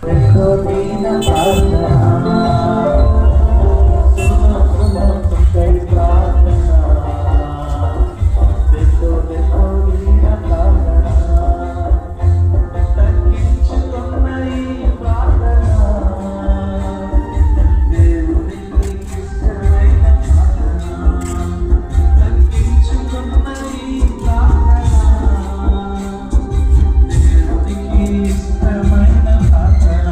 देखो दीन प्रार्थना, सुनो सुनो सुंदर प्रार्थना, देखो देखो दीन प्रार्थना, तग्गिंచుకున్న ఈ ప్రార్థన, దేవునికి ఇష్టమైన ప్రార్థన, తగ్గించుకున్న ఈ ప్రార్థన, దేవునికి ఇష్టమైన ప్రార్థన,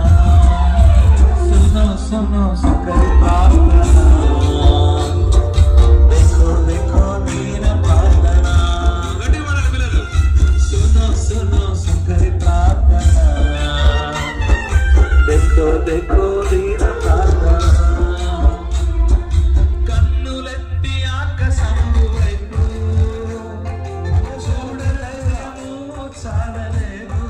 सुनो सुनो सुकर प्रार्थना, देखो देखो दीन प्रार्थना, गट्टी माराలి పిల్లలు, सुनो सुनो सुकर प्रार्थना, देखो देखो दीन प्रार्थना, కన్నులెత్తి ఆకాశము వైపు చూడలేము చాలలేదు,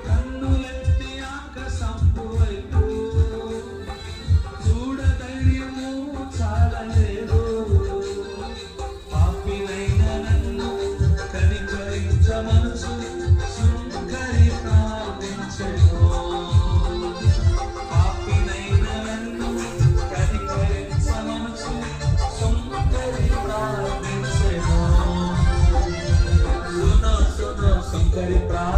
కన్నులెత్తి ఆకాశము వైపు చూడధైర్యము చాలలేదు, పాపినైన నన్ను కనికరించ మనసు సుంకరి ప్రార్థించెను, పాపినైన నన్ను కనికరించ మనసు సుంకరి ప్రార్థించెను, సునో సునో సుంకరి ప్రార్థన,